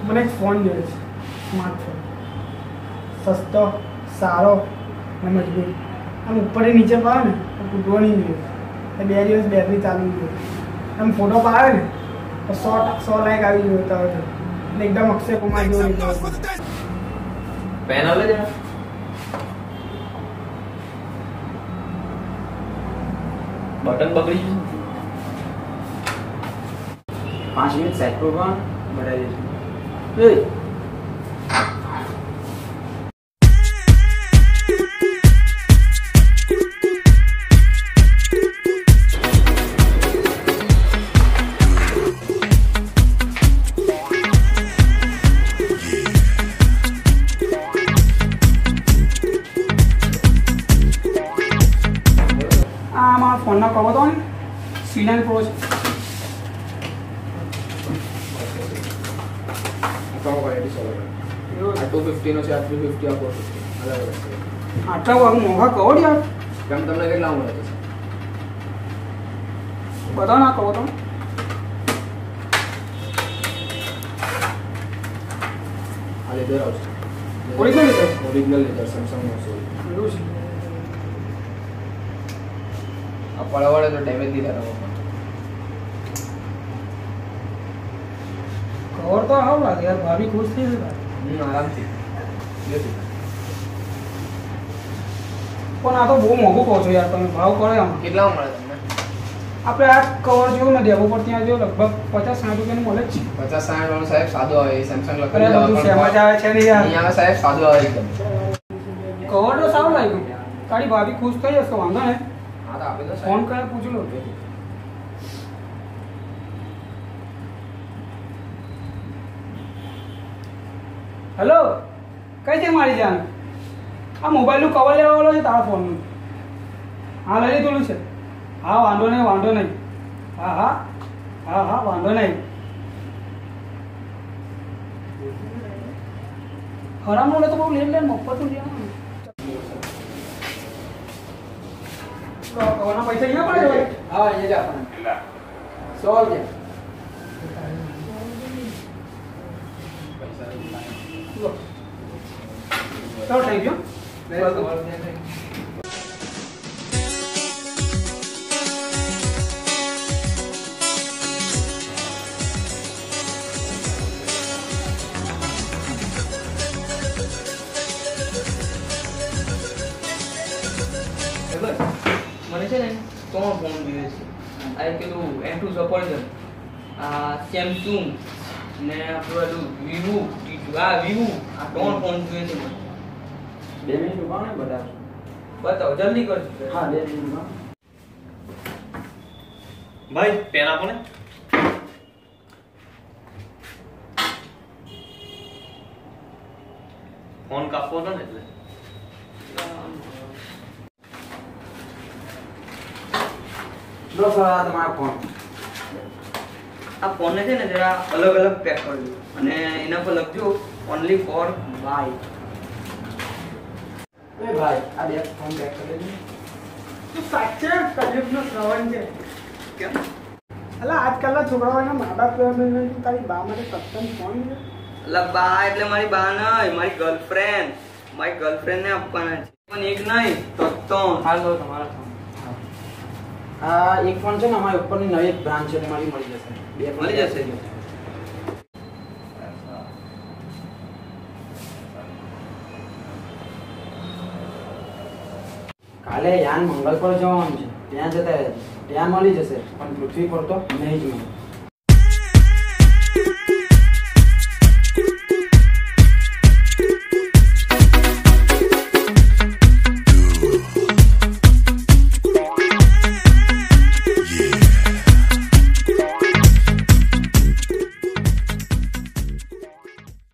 મને એક ફોન જોઈએ છે, સ્માર્ટફોન, સસ્તો, સારો અને મજબૂત. આમ ઉપરથી નીચે પાડે ને તો તૂટવો નહીં જોઈએ. 2 દિવસ બેટરી ચાલુ જોઈએ. આમ ફોટો પાડે ને તો 100 લાઈક આવી જોઈએ. તો એટલે એકદમ અક્ષય કુમાર જેવું નીકળે. પેન આલે જરા બટન બગડી ગયું. 5 મિનિટ સેટ કરવા બરાબર છે. આમાં ફોનનો કવર તો C9 Pro છે. આ 250 નો છે, આ 350, આ 450 અલગ અલગ છે. આટલા વાળું મોંઘા કવર યાર. કેમ તમને કેટલા મળે છે? બધા ના કવર તો આ લેધર આવશે. ઓરિજિનલ લેધર સેમસંગ નો છે. એવું છે. આ પડવાળે તો ડેમેજ નહીં થાય. કવર તો આવ લાગે યાર, ભાભી ખુશ થઈ જશે. આરામથી પણ આ તો બહુ મોંઘું કહો છો યાર તમે. ભાવ કરે આમ કેટલામાં મળે તમને? આપણે આ કવર જોયું ને ડેમો પર ત્યાં જો લગભગ 50-60 રૂપિયાનું મળે જ છે. 50-60 વાળો સાહેબ સાદો આવે. સેમસંગ અરે બધું સેમાં જ આવે છે ને યાર. અહીંયા સાહેબ સાદો આવે એકદમ. કવર તો સારું લાગ્યું. તારી ભાભી ખુશ થઈ જશે, વાંધો ને. હા તો આપી દો ફોન કરે પૂછી લો. હેલો, કઈ છે મારી જાન? આ મોબાઈલનું કવર લેવા વાળો છે તારા ફોનનું. હા લઈ લીધું છે. હા વાંધો નહીં, વાંધો નહીં. હા હા હા હા વાંધો નહીં. હરામનું લે તો બહુ લેટ લે, મફતનું લેવાનું. કવરના પૈસા અહીંયા પડે ભાઈ. હા અહીંયા જ આપવાના. 100 છે. ચાલો થઈ ગયો. મને છે ને 3 ફોન જોઈએ છે. આ પેલું N2 સફરજન, આ સેમસંગ ને આપણું વિવો, આ 3 ફોન જોઈએ છે મને. 2 મિનિટ ઉભા ને બતાવશો. બતાવો જલ્દી કરજો. હા 2 મિનિટ ઉભા. ભાઈ પેન આપો ને. ફોન કાપવો હતો ને એટલે. લો સર આ તમારો ફોન. આ ફોનને છે ને જરા અલગ અલગ પેક કરજો અને એના પર લખજો ઓનલી ફોર બાય. એ ભાઈ આ 2 ફોન પેક કરી દેજો. તું સાચે કલયુગનો શ્રવણ છે. કેમ? અલા આજકાલના છોકરાઓના મા બાપ તારી બા માટે સત્સંગ ફોન છે. એટલે બા એટલે મારી બા નહીં, મારી ગર્લફ્રેન્ડ. મારી ગર્લફ્રેન્ડને આપવાના છે. પણ એક નહીં, ત્રણ. હાલો તમારા ફોન. આ એક ફોન છે ને અમારી ઉપરની નવી એક બ્રાન્ચ છે એમાંથી મળી જશે. 2 ફોન મળી જશે. કાલે યાન મંગળ પર જવાનું છે, ત્યાં જતા ત્યાં મળી જશે, પણ પૃથ્વી પર તો નહીં જ મળે.